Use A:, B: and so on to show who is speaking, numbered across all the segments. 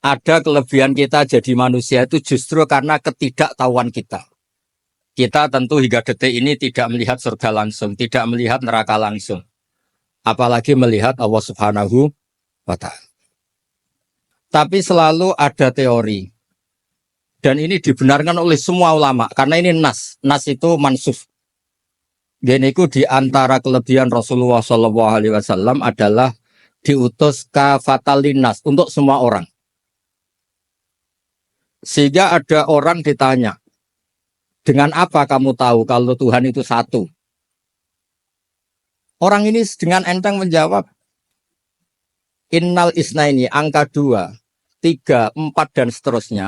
A: Ada kelebihan kita jadi manusia itu justru karena ketidaktahuan kita. Kita tentu hingga detik ini tidak melihat surga langsung, tidak melihat neraka langsung. Apalagi melihat Allah Subhanahu wa Ta'ala. Tapi selalu ada teori. Dan ini dibenarkan oleh semua ulama. Karena ini nas. Nas itu mansuf. Gini itu diantara kelebihan Rasulullah SAW adalah diutus kafatal linnas untuk semua orang. Sehingga ada orang ditanya, dengan apa kamu tahu kalau Tuhan itu satu? Orang ini dengan enteng menjawab, innal isnaini, angka 2, 3, 4 dan seterusnya,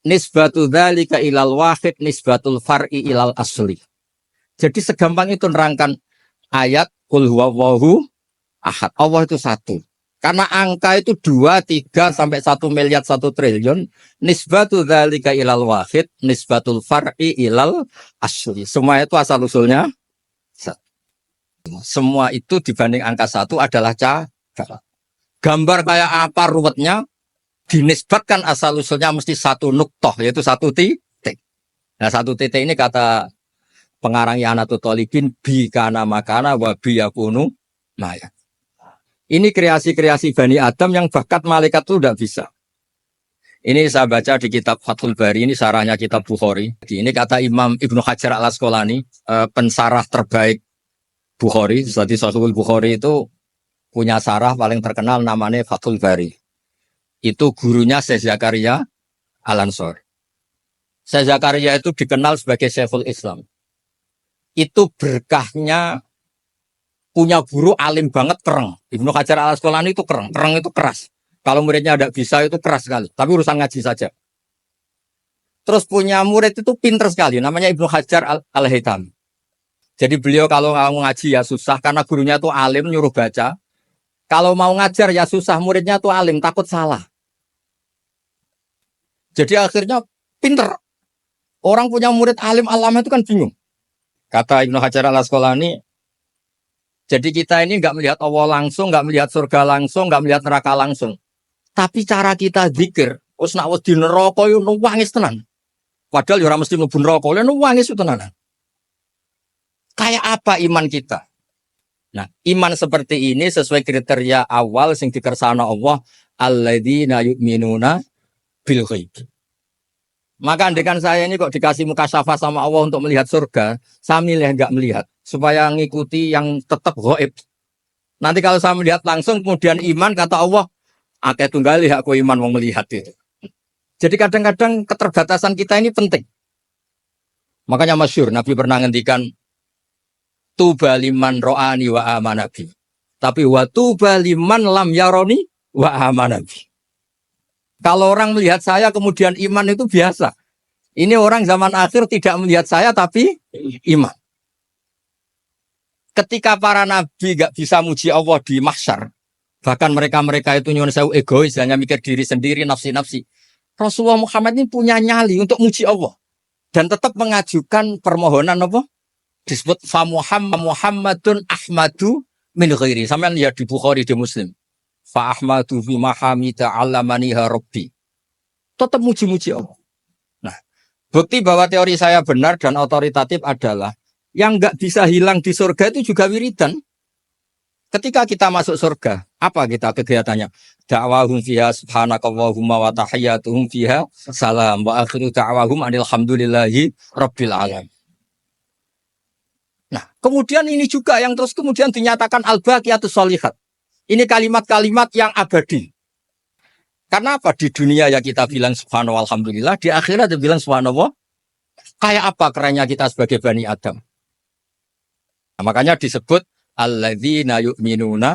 A: nisbatu dzalika ilal wahid, nisbatul far'i ilal asli. Jadi segampang itu nerangkan ayat qul huwallahu ahad. Allah itu satu. Karena angka itu 2, 3 sampai 1 miliar 1 triliun, nisbatu dzalika ilal wahid, nisbatul far'i ilal asli. Semua itu asal usulnya satu. Semua itu dibanding angka 1 adalah cacat. Gambar kayak apa ruwetnya dinisbatkan asal usulnya mesti 1 nuktoh, yaitu 1 titik. Nah 1 titik ini kata pengarang Ianatul Talibin bi kana makana wa bi yakunu maya. Ini kreasi-kreasi Bani Adam yang bakat malaikat itu tidak bisa. Ini saya baca di kitab Fathul Bari, ini sarahnya kitab Bukhari. Ini kata Imam Ibnu Hajar al-Asqalani, pensarah terbaik Bukhari. Jadi Sahihul Bukhari itu punya sarah paling terkenal namanya Fathul Bari. Itu gurunya Syekh Zakaria Al-Ansori. Syekh Zakaria itu dikenal sebagai Syekhul Islam. Itu berkahnya punya guru alim banget kereng. Ibnu Hajar al-Asqalani itu kereng. Kereng itu keras. Kalau muridnya tidak bisa itu keras sekali. Tapi urusan ngaji saja. Terus punya murid itu pinter sekali. Namanya Ibnu Hajar al-Haythami. Jadi beliau kalau mau ngaji ya susah. Karena gurunya itu alim nyuruh baca. Kalau mau ngajar ya susah. Muridnya itu alim takut salah. Jadi akhirnya pinter. Orang punya murid alim alama itu kan bingung. Kata Ibnu Hajar al-Asqalani, jadi kita ini nggak melihat Allah langsung, nggak melihat surga langsung, nggak melihat neraka langsung. Tapi cara kita zikir, us nak wedi neraka yo nuwangis tenan. Padahal ora mesti mlebu neraka, lha nuwangis tenan. Kayak apa iman kita? Nah, iman seperti ini sesuai kriteria awal sing dikersana Allah, alladzina yu'minuna bil ghaib. Maka andekan saya ini kok dikasih mukasyafah sama Allah untuk melihat surga, saya milih nggak melihat supaya ngikuti yang tetap gaib. Nanti kalau saya melihat langsung kemudian iman kata Allah, akeh tunggali aku iman mau melihat itu. Jadi kadang-kadang keterbatasan kita ini penting. Makanya masyhur Nabi pernah ngendikan tuba liman ro'ani wa amanabi. Tapi wa tuba liman lam yaroni wa amanabi. Kalau orang melihat saya kemudian iman itu biasa. Ini orang zaman akhir tidak melihat saya tapi iman. Ketika para nabi gak bisa muji Allah di mahsyar, bahkan mereka-mereka itu nyuwun sewu egois, hanya mikir diri sendiri, nafsi-nafsi. Rasulullah Muhammad ini punya nyali untuk muji Allah. Dan tetap mengajukan permohonan apa? Disebut fa Muhammadun Ahmadu min ghairi. Sampeyan lihat di Bukhari di Muslim. Fa ahmadu fi mahamida allamaniha rabbi. Tetap muji-muji Allah. Nah, bukti bahwa teori saya benar dan otoritatif adalah yang nggak bisa hilang di surga itu juga wiridan. Ketika kita masuk surga, apa kita kegiatannya? Da'wahum fiha subhanakallahumma wa tahiyyatuhum fiha salam wa akhiru da'wahum alhamdulillahi rabbil alamin. Nah, kemudian ini juga yang terus kemudian dinyatakan al-baqiyatus sholihat. Ini kalimat-kalimat yang abadi. Karena apa? Di dunia ya kita bilang subhanallah alhamdulillah, di akhirat dia bilang subhanallah. Kayak apa kerennya kita sebagai Bani Adam? Nah, makanya disebut alladzina yu'minuna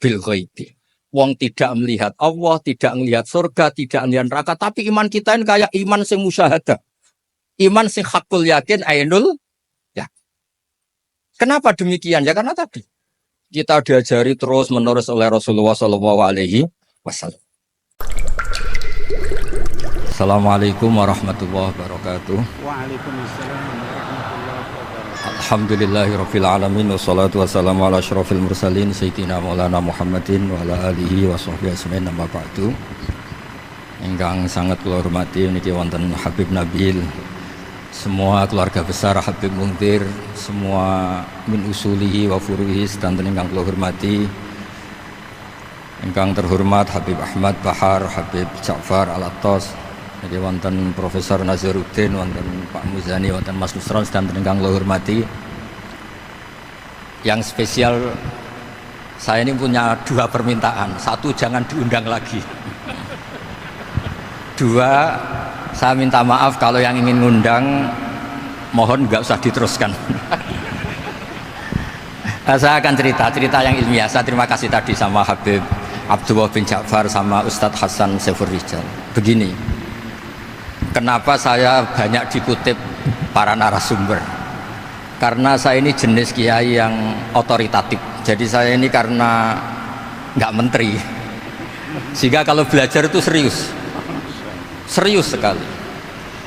A: bil ghaibi. Wong tidak melihat Allah, tidak melihat surga, tidak melihat neraka, tapi iman kita ini kayak iman sing musyahadah. Iman sing hakul yakin ainul ya. Kenapa demikian? Ya karena tadi kita diajari terus menerus oleh Rasulullah SAW. Assalamualaikum warahmatullahi wabarakatuh.
B: Waalaikumsalam warahmatullahi wabarakatuh.
A: Alhamdulillahirabbil alamin wassalatu wassalamu ala asyrofil mursalin sayyidina Maulana Muhammadin wa ala alihi wa sahbihi ajmain amma ba'du. Ingkang sangat kula hormati niki wonten Habib Nabil, semua keluarga besar Habib Muntir, semua min usulihi wa furuhi sedanten ingkang kula hormati. Ingkang terhormat Habib Ahmad Bahar, Habib Ja'far Al-Attas, niki wonten Profesor Nazaruddin, wonten Pak Muzani, wonten Mas Nusron sedanten ingkang kula hormati. Yang spesial, saya ini punya dua permintaan. Satu, jangan diundang lagi. Dua, saya minta maaf kalau yang ingin ngundang mohon nggak usah diteruskan. Saya akan cerita yang ilmiah. Saya terima kasih tadi sama Habib Abdullah bin Ja'far sama Ustadz Hasan Saifur Rijal. Begini, kenapa saya banyak dikutip para narasumber? Karena saya ini jenis kiai yang otoritatif. Jadi saya ini karena nggak menteri, sehingga kalau belajar itu serius sekali.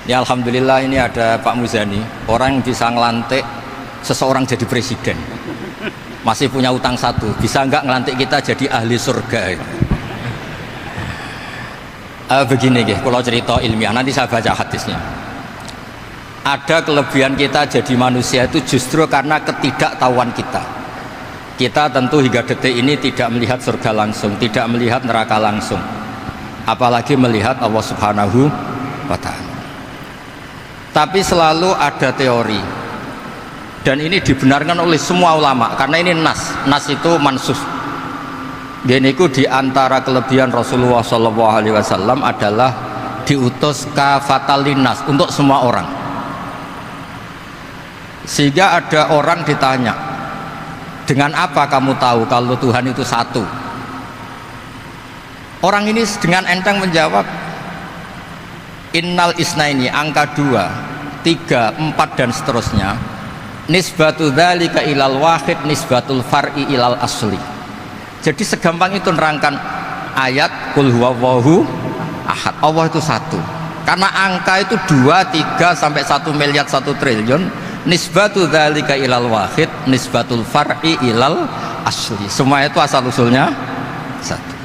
A: Ya alhamdulillah ini ada Pak Muzani, orang yang bisa ngelantik seseorang jadi presiden. Masih punya utang satu, bisa nggak ngelantik kita jadi ahli surga? Begini kalau cerita ilmiah, nanti saya baca hadisnya. Ada kelebihan kita jadi manusia itu justru karena ketidaktahuan kita. Kita tentu hingga detik ini tidak melihat surga langsung, tidak melihat neraka langsung, apalagi melihat Allah Subhanahu wa Ta'ala. Tapi selalu ada teori, dan ini dibenarkan oleh semua ulama karena ini nas itu mansus. Gini ku diantara kelebihan Rasulullah SAW adalah diutus kafatan linnas, untuk semua orang. Sehingga ada orang ditanya, dengan apa kamu tahu kalau Tuhan itu satu? Orang ini dengan enteng menjawab, innal isnaini, angka 2, 3, 4 dan seterusnya, nisbatu dzalika ilal wahid nisbatul far'i ilal asli. Jadi segampang itu nerangkan ayat qul huwallahu ahad, Allah itu satu. Karena angka itu 2, 3 sampai 1 miliar 1 triliun, nisbatu dzalika ilal wahid nisbatul far'i ilal asli. Semua itu asal usulnya satu.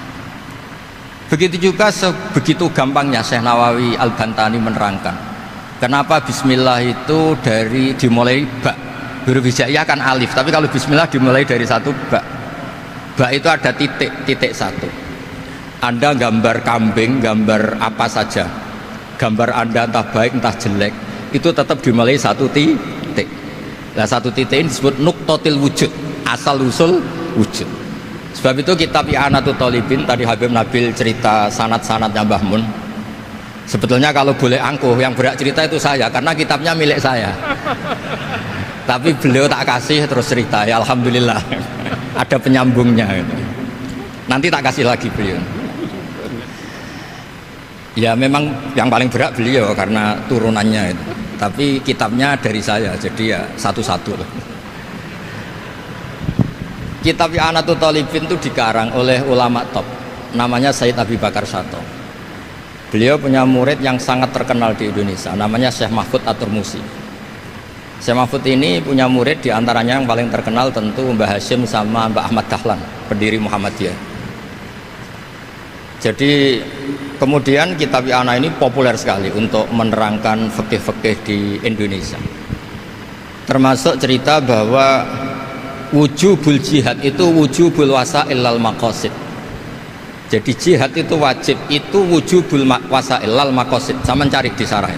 A: Begitu juga sebegitu gampangnya Syekh Nawawi Al-Bantani menerangkan kenapa bismillah itu dimulai ba. Huruf hijaiyah kan alif, tapi kalau bismillah dimulai dari satu ba. Ba itu ada titik satu. Anda gambar kambing, gambar apa saja, gambar Anda entah baik entah jelek, itu tetap dimulai satu titik. Nah satu titik ini disebut nuqtatil wujud, asal usul wujud. Sebab itu kitab I'anatul Thalibin, tadi Habib Nabil cerita sanad-sanadnya Mbah Mun. Sebetulnya kalau boleh angkuh, yang berhak cerita itu saya, karena kitabnya milik saya. Tapi beliau tak kasih terus cerita, ya alhamdulillah. Ada penyambungnya gitu. Nanti tak kasih lagi beliau. Ya memang yang paling berat beliau karena turunannya itu. Tapi kitabnya dari saya, jadi ya satu-satu. Kitab I'anatul Thalibin itu dikarang oleh ulama top, namanya Sayyid Abi Bakar Sato. Beliau punya murid yang sangat terkenal di Indonesia, namanya Syekh Mahfud At-Turmusi. Syekh Mahfud ini punya murid, diantaranya yang paling terkenal tentu Mbah Hashim sama Mbah Ahmad Dahlan, pendiri Muhammadiyah. Jadi kemudian kitab I'anah ini populer sekali untuk menerangkan fikih-fikih di Indonesia. Termasuk cerita bahwa wujubul jihad itu wujubul wasail lal maqasid. Jadi jihad itu wajib, itu wujubul wasail lal maqasid. Sama cari di sarah.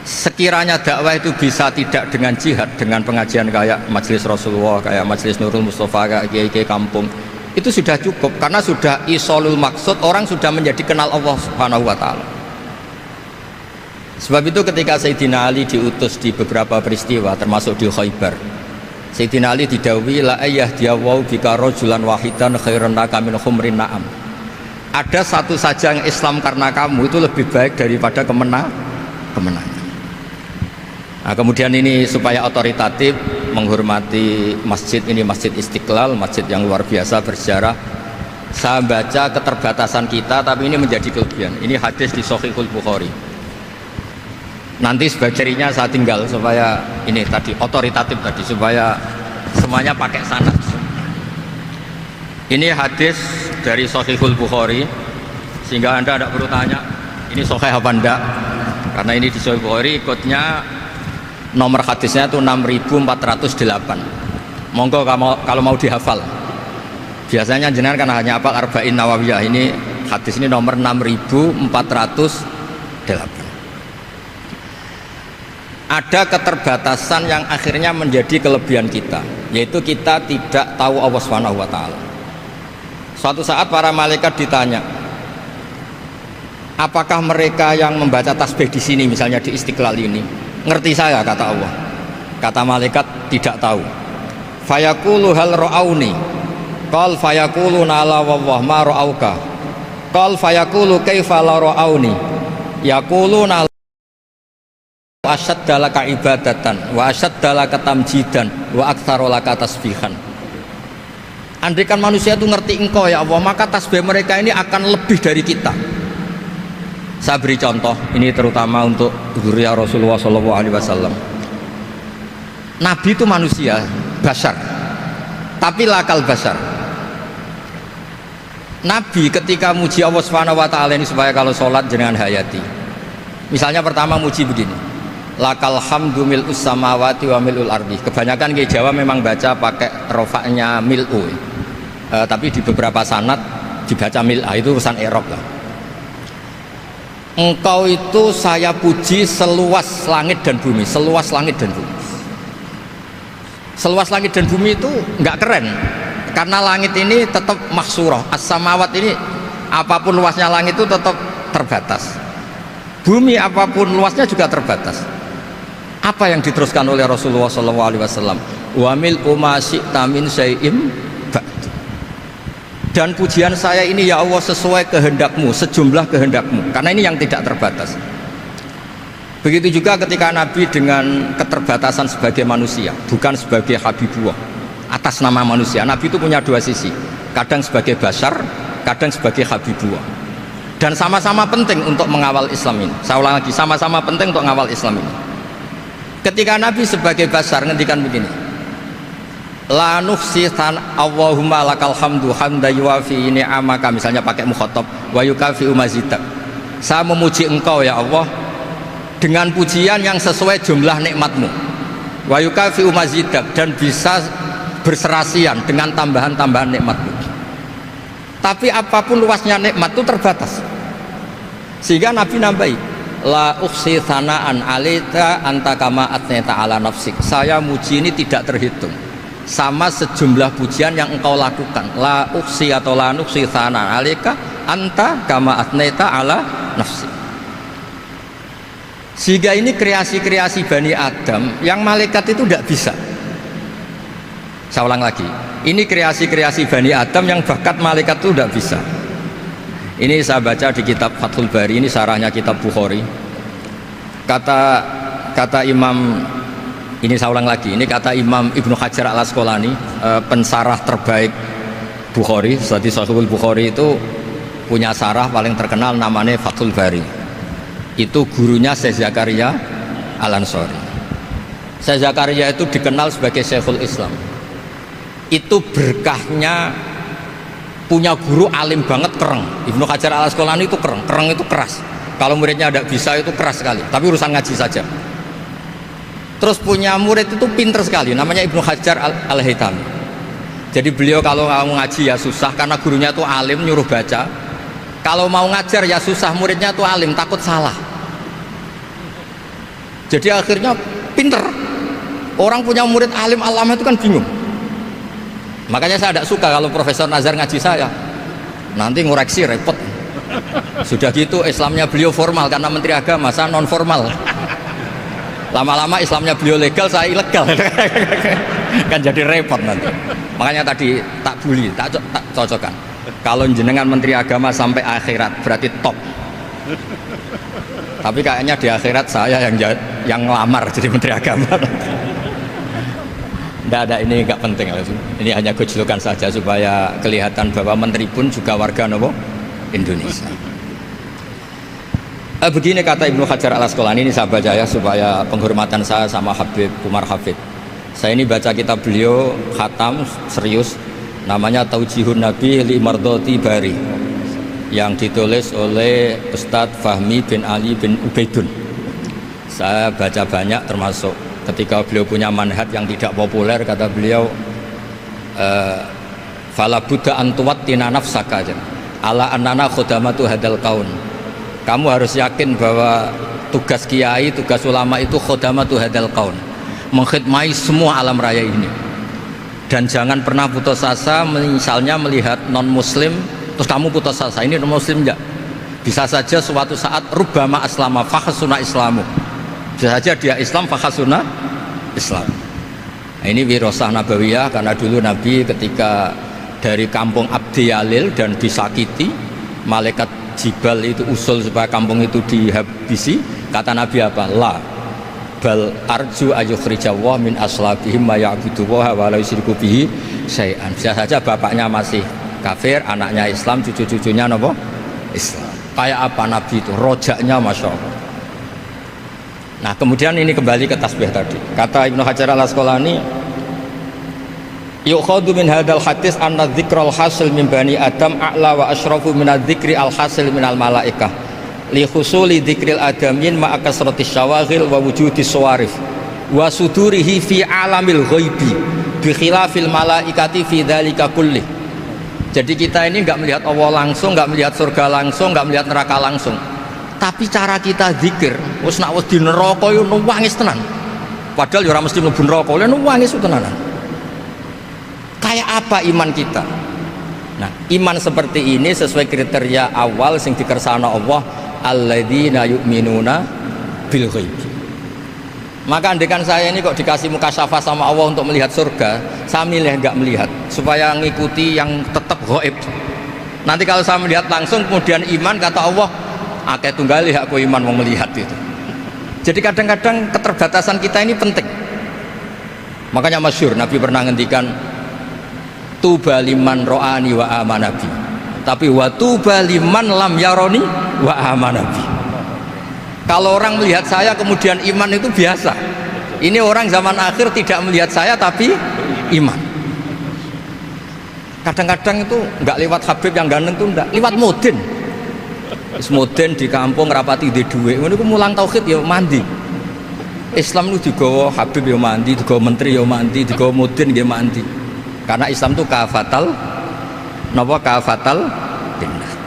A: Sekiranya dakwah itu bisa tidak dengan jihad, dengan pengajian kayak Majelis Rasulullah, kayak Majelis Nurul Mustafa, kayak kiai-kiai kampung, itu sudah cukup karena sudah isolul maksud, orang sudah menjadi kenal Allah Subhanahu wa Ta'ala. Sebab itu ketika Sayyidina Ali diutus di beberapa peristiwa termasuk di Khaybar, Sayyidina Ali didhawuhi la ayyahdiyawu bika rajulan wahidan khairan laka min humrin na'am. Ada satu saja yang Islam karena kamu itu lebih baik daripada kemenangan. Nah, kemudian ini supaya otoritatif menghormati masjid ini, Masjid Istiqlal, masjid yang luar biasa bersejarah. Saya baca keterbatasan kita, tapi ini menjadi kelebihan. Ini hadis di Shahihul Bukhari. Nanti sebagai cirinya saya tinggal supaya ini tadi otoritatif tadi, supaya semuanya pakai sanad. Ini hadis dari Shahihul Bukhari, sehingga Anda tidak perlu tanya ini sahih apa enggak? Karena ini di Sahih Bukhari, ikutnya nomor hadisnya itu 6408. Monggo kalau mau dihafal. Biasanya jenengan kan hanya apa Arba'in Nawawiyah. Ini hadis ini nomor 6408. Ada keterbatasan yang akhirnya menjadi kelebihan kita, yaitu kita tidak tahu Allah Subhanahu wa taala. Suatu saat para malaikat ditanya, apakah mereka yang membaca tasbih di sini, misalnya di Istiqlal ini, ngerti saya? Kata Allah. Kata malaikat, tidak tahu. Fayaqulu hal ra'auni. Qal fayaqulu nala wallah ma ra'auka. Qal fayaqulu kaifa la ra'auni. Yaquluna asyadda laka ibadatan wa asyadda laka tamjidan wa aktsara laka tasbihan. Andaikan manusia itu ngerti engkau ya Allah, maka tasbih mereka ini akan lebih dari kita. Saya beri contoh, ini terutama untuk dzurriyyah Rasulullah SAW. Nabi itu manusia, basar, tapi lakal basar. Nabi ketika muji Allah Subhanahu wa taala ini supaya kalau sholat jangan hayati. Misalnya pertama muji begini, lakal hamdu mil'us samawati wa mil'ul ardi. Kebanyakan di Jawa memang baca pakai rofaknya mil'u, tapi di beberapa sanad dibaca mil'a, itu urusan i'rab lah. Engkau itu saya puji seluas langit dan bumi, seluas langit dan bumi. Seluas langit dan bumi itu nggak keren, karena langit ini tetap mahsurah, as-samawat ini apapun luasnya langit itu tetap terbatas. Bumi apapun luasnya juga terbatas. Apa yang diteruskan oleh Rasulullah SAW? Wa mil'u ma syi'ta min syai'im ba'd. Dan pujian saya ini ya Allah sesuai kehendakmu, sejumlah kehendakmu, karena ini yang tidak terbatas. Begitu juga ketika Nabi dengan keterbatasan sebagai manusia, bukan sebagai Habibullah, atas nama manusia. Nabi itu punya dua sisi, kadang sebagai bashar, kadang sebagai Habibullah, dan sama-sama penting untuk mengawal Islam ini. Saya ulang lagi, sama-sama penting untuk mengawal Islam ini. Ketika Nabi sebagai bashar ngendikan begini, la nuhsi Allahumma lakal hamdu hamda yuwafi ni'amaka, misalnya pakai mukhatab, wa yukafi mazidak. Saya memuji engkau ya Allah dengan pujian yang sesuai jumlah nikmatmu, wa yukafi mazidak, dan bisa berserasian dengan tambahan-tambahan nikmatmu. Tapi apapun luasnya nikmat itu terbatas, sehingga Nabi nambahi, la ukhsi thana'an alita anta kama atneta ala nafsik. Saya muji ini tidak terhitung, sama sejumlah pujian yang engkau lakukan. La ukhsi atau la nukhsi thana'an alika anta kama atneta ala nafsik. Sehingga ini kreasi-kreasi Bani Adam yang malaikat itu tidak bisa. Saya ulang lagi, ini kreasi-kreasi Bani Adam yang bakat malaikat itu tidak bisa. Ini saya baca di kitab Fathul Bari, ini sarahnya kitab Bukhari. Kata Imam, ini saya ulang lagi, ini kata Imam Ibnu Hajar al-Asqalani, pensarah terbaik Bukhari. Jadi Sahihul Bukhari itu punya sarah paling terkenal namanya Fathul Bari. Itu gurunya Syekh Zakaria Al-Ansari. Syekh Zakaria itu dikenal sebagai Syekhul Islam. Itu berkahnya punya guru alim banget, kereng. Ibnu Hajar al-Asqalani itu kereng itu keras. Kalau muridnya tidak bisa itu keras sekali, tapi urusan ngaji saja. Terus punya murid itu pinter sekali, namanya Ibnu Hajar al-Haytami. Jadi beliau kalau mau ngaji ya susah, karena gurunya itu alim, nyuruh baca. Kalau mau ngajar ya susah, muridnya itu alim, takut salah. Jadi akhirnya pinter. Orang punya murid alim alama itu kan bingung. Makanya saya tidak suka kalau Profesor Nazar ngaji saya, nanti ngoreksi repot. Sudah gitu Islamnya beliau formal karena Menteri Agama, saya non formal. Lama-lama Islamnya beliau legal, saya ilegal. Kan jadi repot nanti. Makanya tadi tak bully, tak cocokkan. Kalau jenengan Menteri Agama sampai akhirat berarti top. Tapi kayaknya di akhirat saya yang ngelamar jadi Menteri Agama. Tidak ada, ini nggak penting. Ini hanya gojlokan saja supaya kelihatan bahwa menteri pun juga warga Indonesia. Begini kata Ibnu Hajar al-Asqalani, ini saya baca ya supaya penghormatan saya sama Habib Umar Hafid. Saya ini baca kitab beliau khatam serius, namanya Taujihun Nabi li Mardhati Bari. yang ditulis oleh Ustadz Fahmi bin Ali bin Ubaidun. Saya baca banyak, termasuk ketika beliau punya manhaj yang tidak populer, kata beliau fala buddha antuwattina nafsaka ala annana khudamatu hadal kaun. Kamu harus yakin bahwa tugas kiai, tugas ulama itu khudamatu hadal kaun, mengkhidmati semua alam raya ini. Dan jangan pernah putus asa, misalnya melihat non muslim terus kamu putus asa, ini non muslim enggak, bisa saja suatu saat rubbama aslama fakhasuna islamu, bisa saja dia Islam fakhasuna Islam. Nah, ini wirasah nabawiyah, karena dulu Nabi ketika dari kampung Abdi Yalil dan disakiti, malaikat Jibal itu usul supaya kampung itu dihabisi, kata Nabi apa? La bal arju ayukhrijawah min aslabihim ma ya'budu wa la yusyriku bihi syai'an. Bisa saja bapaknya masih kafir, anaknya Islam, cucu-cucunya apa? Islam. Kayak apa Nabi itu? Rojaknya Masya Allah. Nah kemudian ini kembali ke tasbih tadi. Kata Ibnu Hajar al-Asqalani, yukhadu min hadal hadis anna dzikral hasil min bani Adam a'la wa asyrafu min adzikri al-hasil min al-malaikah li husuli dzikril adamin ma'a kasratis syawaghil wa wujudis sawarif wa sudurihi fi alamil ghaibi bi khilafil malaikati fi dzalika kullih. Jadi kita ini enggak melihat Allah langsung, enggak melihat surga langsung, enggak melihat neraka langsung, tapi cara kita zikir wis nak wis di neraka yo nuwangis tenan, padahal yo ora mesti mlebu neraka, lha nuwangis tenanan. Kayak apa iman kita? Nah, iman seperti ini sesuai kriteria awal sing dikersakno Allah, alladzina yu'minuna bil ghaib. Maka andekan saya ini kok dikasih mukasyafah sama Allah untuk melihat surga, saya milih enggak melihat supaya ngikuti yang tetap gaib. Nanti kalau saya melihat langsung kemudian iman, kata Allah, akeh tunggali aku iman mau melihat itu. Jadi kadang-kadang keterbatasan kita ini penting. Makanya masyhur Nabi pernah ngendikan, tuba liman ro'ani wa amanabi, tapi wa tuba liman lam yaroni wa amanabi. Kalau orang melihat saya kemudian iman itu biasa. Ini orang zaman akhir tidak melihat saya tapi iman. Kadang-kadang itu nggak lewat Habib yang ganteng itu, enggak lewat Mudin. Mudin di kampung rapati di duit, ini mulang tauhid ya mandi. Islam itu digawa Habib ya mandi, digawa menteri ya mandi, digawa Mudin ya mandi. Karena Islam itu kafatal, napa kafatal binnah.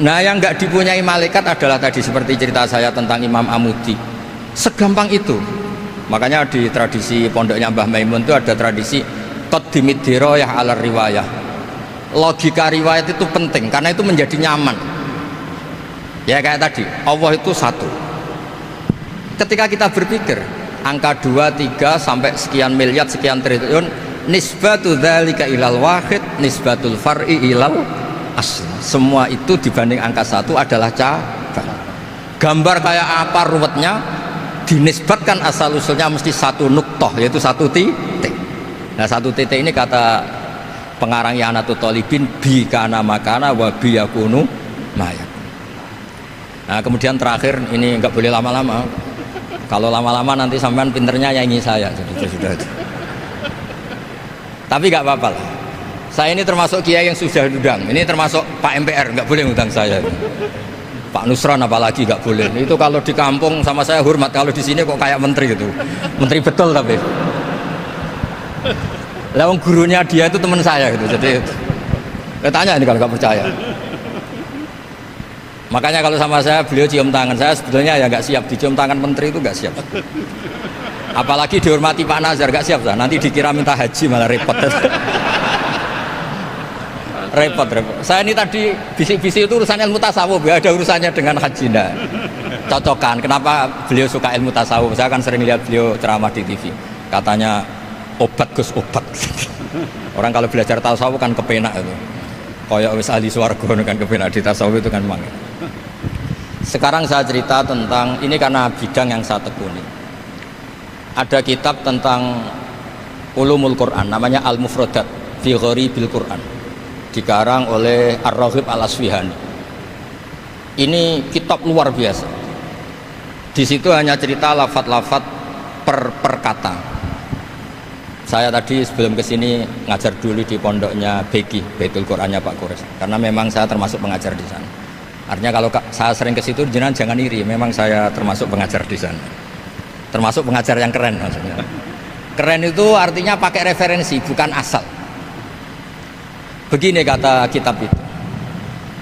A: Nah yang nggak dipunyai malaikat adalah tadi seperti cerita saya tentang Imam Amudi. Segampang itu. Makanya di tradisi pondoknya Mbah Maimun itu ada tradisi qaddimid dirayah ala riwayah. Logika riwayat itu penting karena itu menjadi nyaman. Ya kayak tadi, Allah itu satu. Ketika kita berpikir angka 2, 3 sampai sekian miliar, sekian triliun, nisbatu dzalika ilal wahid, nisbatul far'i ilal asli. Semua itu dibanding angka 1 adalah cabang. Gambar kayak apa ruwetnya, dinisbatkan asal usulnya mesti satu nuktoh, yaitu satu titik. Nah satu titik ini kata pengarang Ianatul Thalibin, bi kana makana wa bi yakunu mayak. Nah kemudian terakhir ini nggak boleh lama-lama. Kalau lama-lama nanti sampean pinternya nyanyi saya. Sudah. Tapi nggak apa-apa lah. Saya ini termasuk kiai yang sudah diundang. Ini termasuk Pak MPR, nggak boleh ngundang saya. Pak Nusron apalagi nggak boleh. Itu kalau di kampung sama saya hormat. Kalau di sini kok kayak menteri gitu. Menteri betul tapi. Lawang gurunya dia itu teman saya gitu. Jadi tanya ini kalau nggak percaya. Makanya kalau sama saya beliau cium tangan, saya sebetulnya ya nggak siap dicium tangan menteri, itu nggak siap. Apalagi dihormati Pak Nazar, nggak siap. Nanti dikira minta haji malah repot. repot. Saya ini tadi bisik-bisik itu urusan ilmu tasawuf, ya ada urusannya dengan haji. Nah, cocokan. Kenapa beliau suka ilmu tasawuf? Saya kan sering lihat beliau ceramah di TV. Katanya obat Gus obat. Orang kalau belajar tasawuf kan kepenak itu. Kayak wis ahli swarga kan kepenak di tasawuf itu kan mang. Sekarang saya cerita tentang ini karena bidang yang saya tekuni. Ada kitab tentang ulumul Quran namanya Al-Mufradat fi Gharibil Quran, dikarang oleh Ar-Raghib Al-Asfihani. Ini kitab luar biasa. Di situ hanya cerita lafat-lafat per kata. Saya tadi sebelum kesini ngajar dulu di pondoknya Beki, Baitul Qurannya Pak Kures. Karena memang saya termasuk pengajar di sana. Artinya kalau saya sering ke situ, jangan iri. Memang saya termasuk pengajar di sana. Termasuk pengajar yang keren maksudnya. Keren itu artinya pakai referensi, bukan asal. Begini kata kitab itu.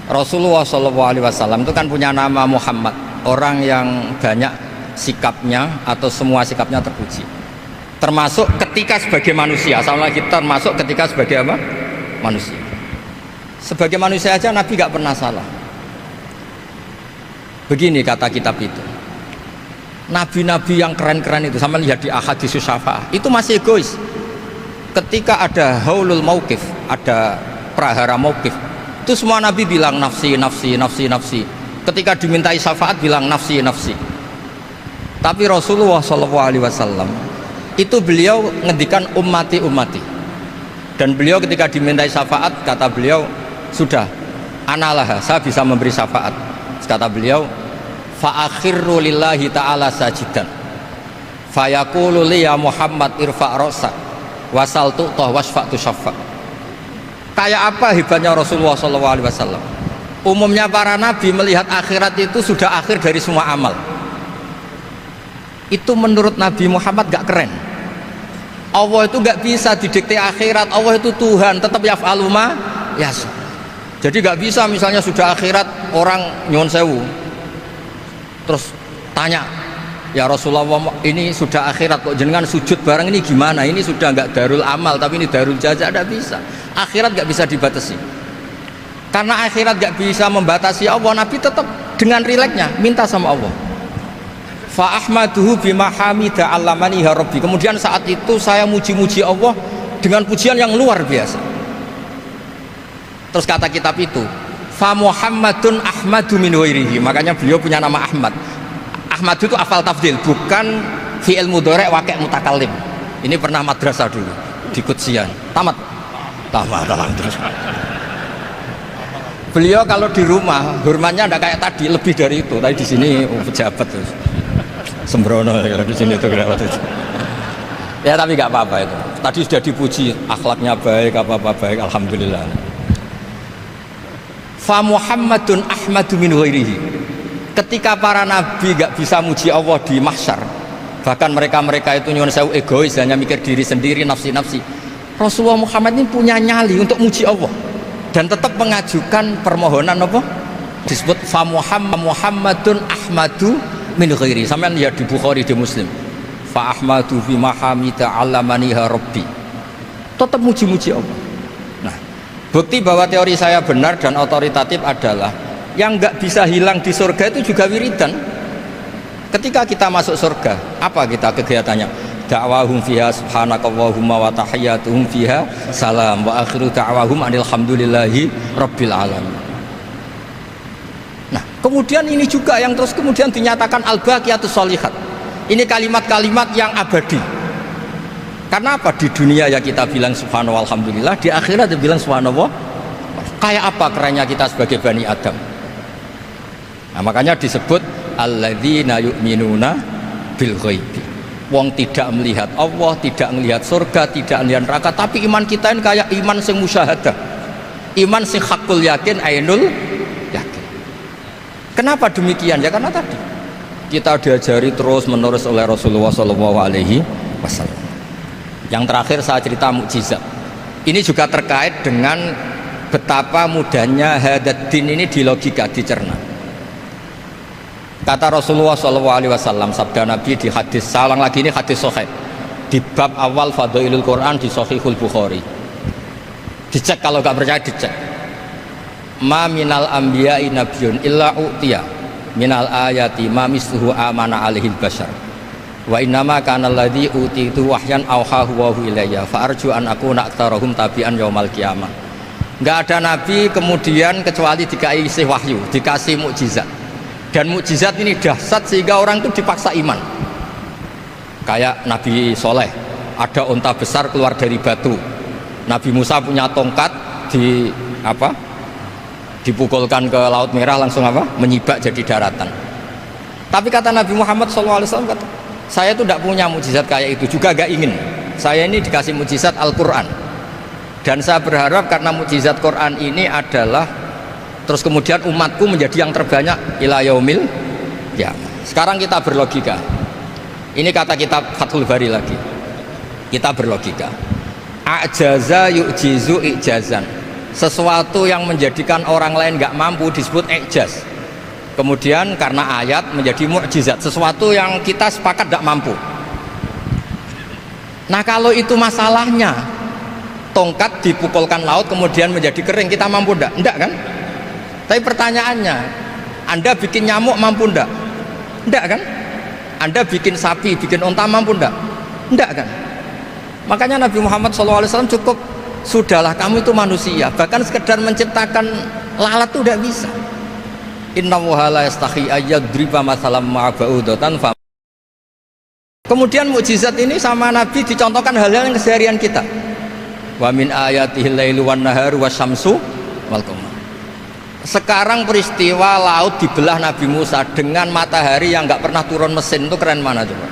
A: Rasulullah SAW itu kan punya nama Muhammad, orang yang banyak sikapnya atau semua sikapnya terpuji. Termasuk ketika sebagai manusia, sama lagi termasuk ketika sebagai apa? Manusia. Sebagai manusia aja Nabi gak pernah salah. Begini kata kitab itu. Nabi-nabi yang keren-keren itu, sama lihat di Ahadits Syafa'ah, itu masih egois. Ketika ada haulul mauqif, ada prahara mauqif, itu semua Nabi bilang nafsi, nafsi, nafsi, nafsi. Ketika dimintai syafaat bilang nafsi, nafsi. Tapi Rasulullah SAW itu beliau ngendikan ummati, ummati. Dan beliau ketika dimintai syafaat kata beliau, sudah, analah, saya bisa memberi syafaat. Kata beliau, fa'akhirru lillahi ta'ala sajidan fayaqulu li ya Muhammad irfa' ra'sak wasal tu'tah wasfa'tu syaffa'. Kayak apa hebatnya Rasulullah SAW? Umumnya para nabi melihat akhirat itu sudah akhir dari semua amal. Itu menurut Nabi Muhammad gak keren. Allah itu gak bisa didikte akhirat. Allah itu Tuhan, tetap yaf'alu ma yasha. Jadi gak bisa misalnya sudah akhirat orang nyuwun sewu terus tanya, ya Rasulullah ini sudah akhirat kok jenengan sujud bareng ini gimana? Ini sudah nggak darul amal tapi ini darul jaza. Tidak bisa. Akhirat nggak bisa dibatasi. Karena akhirat nggak bisa membatasi Allah, Nabi tetap dengan rileksnya minta sama Allah. Fa ahmaduhu bima hamida allamani ya rabbi. Kemudian saat itu saya muji-muji Allah dengan pujian yang luar biasa. Terus kata kitab itu, fa Muhammadun Ahmadu min ghairihi. Makanya beliau punya nama Ahmad. Ahmad itu afal tafdil, bukan fi'il mudhari' waqi' mutakallim. Ini pernah madrasah dulu di Kutsian. Tamat terus. Beliau kalau di rumah hormatnya enggak kayak tadi, lebih dari itu. Tadi di sini pejabat terus. Sembrono kalau di sini itu kenapa itu. Ya tapi enggak apa-apa itu. Tadi sudah dipuji, akhlaknya baik, apa-apa baik, alhamdulillah. Fa Muhammadun Ahmadu min ghairihi. Ketika para nabi gak bisa muji Allah di mahsyar, bahkan mereka itu nyuwun sewu egois, hanya mikir diri sendiri, nafsi-nafsi. Rasulullah Muhammad ini punya nyali untuk muji Allah dan tetap mengajukan permohonan apa? Disebut fa Muhammadun Ahmadu min ghairihi. Sampeyan lihat di Bukhari, di Muslim. Fa Ahmadu fi mahamida allamaniha rabbi. Tetap muji-muji Allah. Bukti bahwa teori saya benar dan otoritatif adalah yang nggak bisa hilang di surga itu juga wiridan. Ketika kita masuk surga, apa kita kegiatannya? Da'wahum fiha subhanakallahumma wa tahiyyatuhum fiha salam wa akhiru da'wahum alhamdulillahi rabbil alamin. Nah, kemudian ini juga yang terus kemudian dinyatakan al-baqiyatus sholihat. Ini kalimat-kalimat yang abadi. Karena apa? Di dunia ya kita bilang subhanallah alhamdulillah, di akhirat dia bilang subhanallah. Kayak apa kerennya kita sebagai Bani Adam. Nah, makanya disebut alladzina yu'minuna bil ghaibi. Wong tidak melihat Allah, tidak melihat surga, tidak melihat neraka, tapi iman kita ini kayak iman sing musyahadah. Iman sing hakul yakin, ainul yakin. Kenapa demikian? Ya karena tadi kita diajari terus menerus oleh Rasulullah SAW. Yang terakhir saya cerita mukjizat. Ini juga terkait dengan betapa mudahnya hadat din ini di logika, dicerna. Kata Rasulullah SAW, sabda Nabi di hadis, salang lagi ini hadis sahih di bab awal Fadailul Quran di Sahihul Bukhari. Dicek kalau gak percaya dicek. Ma minal anbiya'i nabiyyun illa u'tiya minal ayati ma misluhu amana alaihil bashar. Wa innama kana alladzi utitu wahyan auhahu wa ilayya fa arju an akuna aktsarahum tabi'an yaumal qiyamah. Enggak ada nabi kemudian kecuali dikasih wahyu, dikasih mukjizat. Dan mukjizat ini dahsyat sehingga orang itu dipaksa iman. Kayak Nabi Soleh, ada unta besar keluar dari batu. Nabi Musa punya tongkat dipukulkan ke Laut Merah langsung menyibak jadi daratan. Tapi kata Nabi Muhammad SAW, saya itu tidak punya mukjizat kayak itu, juga gak ingin. saya ini dikasih mukjizat Al-Quran, dan saya berharap karena mukjizat Quran ini adalah terus kemudian umatku menjadi yang terbanyak ila yaumil qiyamah. Sekarang kita berlogika, ini kata kitab Fathul Bari lagi, kita berlogika, ajaza yu'jizu ijazan, sesuatu yang menjadikan orang lain nggak mampu disebut ijaz, kemudian karena ayat menjadi mukjizat, sesuatu yang kita sepakat tidak mampu. Nah kalau itu masalahnya, tongkat dipukulkan laut kemudian menjadi kering, kita mampu enggak? Enggak kan? Tapi pertanyaannya, Anda bikin nyamuk mampu enggak? Enggak kan? Anda bikin sapi, bikin unta mampu enggak? Enggak kan? Makanya Nabi Muhammad SAW cukup, sudahlah kamu itu manusia, bahkan sekedar menciptakan lalat itu enggak bisa. Innallaha la yastahi ayyadriba masalam ma'ba'udatan. Kemudian mukjizat ini sama Nabi dicontohkan hal-hal yang keseharian kita. Wa min ayatihil lailu wan naharu wasyamsu wal qamar. Sekarang peristiwa laut dibelah Nabi Musa dengan matahari yang nggak pernah turun mesin, itu keren mana coba?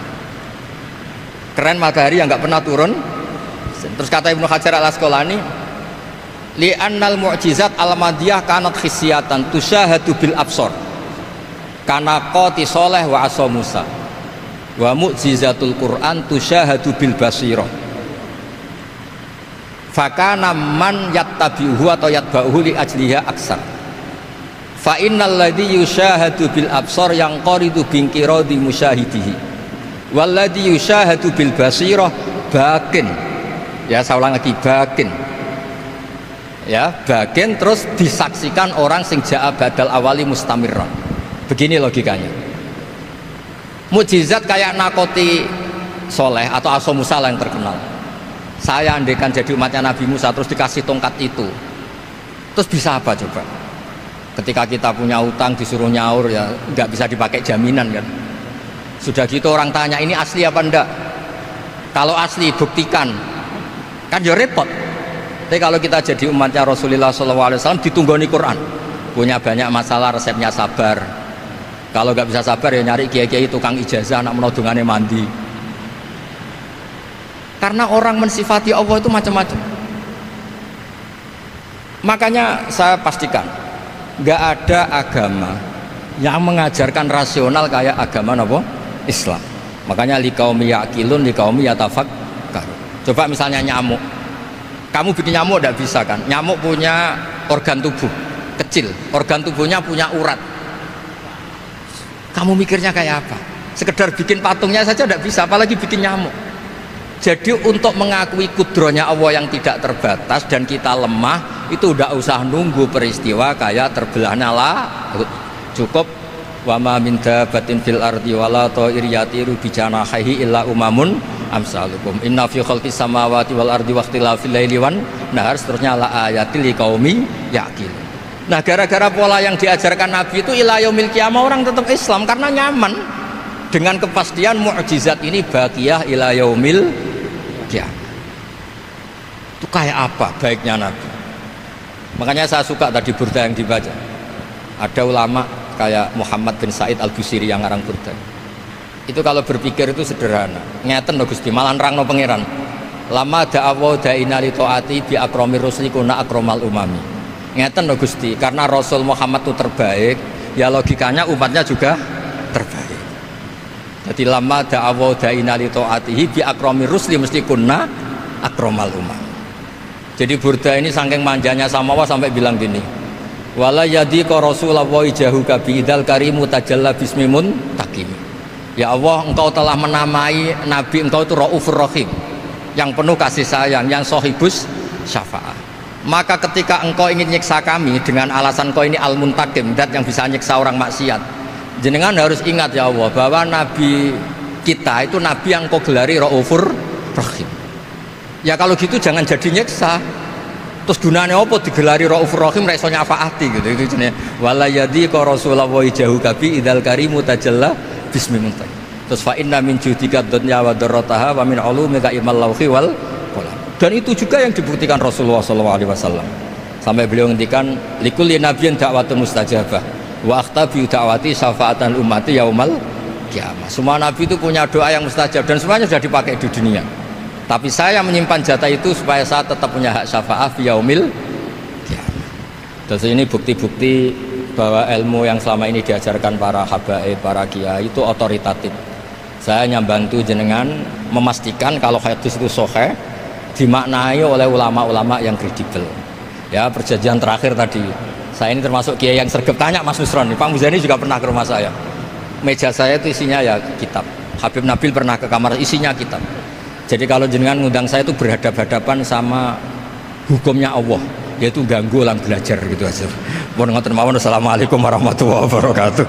A: Keren matahari yang nggak pernah turun mesin. Terus kata Ibnu Hajar al-Asqalani, li'annal mu'jizat al-madiyah kanat khisyatan tusyahadu bil absor kana qati soleh wa asa Musa wa mu'jizatul Quran tusyahadu bil basirah fakana man yattabi'uhu atau yatba'uhu li ajliha aksar fa innal ladhi yusyahadu bil absar yang qaridu binkiradi musyahidihi wal ladhi yusyahadu bil basirah bakin, ya saya ulang lagi, bakin, ya bagian, terus disaksikan orang sing ja'a badal awali mustamirran. Begini logikanya, mukjizat kayak nakoti soleh atau Asa Musa yang terkenal. Saya andaikan jadi umatnya Nabi Musa terus dikasih tongkat itu, terus bisa apa coba? Ketika kita punya utang disuruh nyaur, ya nggak bisa dipakai jaminan kan. Sudah gitu orang tanya ini asli apa enggak, kalau asli buktikan, kan ya repot. Tapi kalau kita jadi umatnya Rasulullah SAW ditunggoni Quran, punya banyak masalah resepnya sabar. Kalau nggak bisa sabar ya nyari kiai-kiai tukang ijazah, anak menodongannya mandi. Karena orang mensifati Allah itu macam-macam. Makanya saya pastikan nggak ada agama yang mengajarkan rasional kayak agama apa? Islam. Makanya liqaumi yaqilun liqaumi yatafakkarun. Coba misalnya nyamuk. Kamu bikin nyamuk tidak bisa kan? Nyamuk punya organ tubuh kecil, organ tubuhnya punya urat. Kamu mikirnya kayak apa? Sekedar bikin patungnya saja tidak bisa, apalagi bikin nyamuk. Jadi untuk mengakui kudrohnya Allah yang tidak terbatas dan kita lemah, itu tidak usah nunggu peristiwa kayak terbelahnya laut. Cukup wa ma min dabatin fil ardi wala ta'ir yatiru bi janahihi illa umamun amsalukum inna fi khalqis samawati wal ardi waqtilafil laili wan nahar, seterusnya la ayatil liqaumi yaqilun. Nah gara-gara pola yang diajarkan Nabi itu ila yaumil qiyamah orang tetap Islam karena nyaman dengan kepastian mukjizat ini baqiyah ila yaumil qiyamah. Itu kayak apa baiknya Nabi. Makanya saya suka tadi burda yang dibaca, ada ulama kayak Muhammad bin Said Al-Busiri yang ngarang burda. Itu kalau berpikir itu sederhana, ngeten lho Gusti, malah nerangno pangeran. Lama da'awa da'ina li ta'ati bi akramir rusli kuna akramal umami. Ngeten lho Gusti, karena Rasul Muhammad itu terbaik, ya logikanya umatnya juga terbaik. Jadi lama da'awa da'ina li ta'atihi bi akramir rusli mesti kuna akramal umami. Jadi burda ini saking manjanya sama Allah sampai bilang gini, wala yadika Rasulullah jahuka bi idal karimu tajalla bismimun takim. Ya Allah, engkau telah menamai Nabi engkau itu Raufur Rahim, yang penuh kasih sayang, yang sohibus syafa'ah. Maka ketika engkau ingin nyiksa kami dengan alasan engkau ini al-muntakim, dat yang bisa nyiksa orang maksiat, jenengan harus ingat ya Allah bahwa Nabi kita itu Nabi yang engkau gelari Raufur Rahim. Ya kalau gitu jangan jadi nyiksa. Terus gunanya apa digelari Raufur Rahim ra iso nyafaati gitu. Itu jenenge wala yadika Rasulullah jahuka bi idal karimu tajalla bismillah. Terus fa inna min judika dunya wa darrataha wa min ulumika ilmal lauhi wal qalam. Dan itu juga yang dibuktikan Rasulullah SAW. Sampai beliau ngendikan likulli nabiyyin da'watun mustajabah wa akhtabi da'wati syafaatan ummati yaumal qiyamah. Semua nabi itu punya doa yang mustajab dan semuanya sudah dipakai di dunia. Tapi saya menyimpan jatah itu supaya saya tetap punya hak syafaat fi yaumil qiyamah. Terus ini bukti-bukti bahwa ilmu yang selama ini diajarkan para habaib, para kiai itu otoritatif. Saya hanya bantu jenengan memastikan kalau hadis itu sahih, dimaknai oleh ulama-ulama yang kredibel. Ya, perjanjian terakhir tadi, saya ini termasuk kiai yang sergap. Tanya Mas Nusron, Pak Muzani juga pernah ke rumah saya. Meja saya itu isinya ya kitab. Habib Nabil pernah ke kamar, isinya kitab. Jadi kalau jenengan ngundang saya itu berhadapan-hadapan sama hukumnya Allah, yaitu ganggu orang belajar gitu aja. Mohon ngoten mawon. Assalamualaikum warahmatullahi wabarakatuh.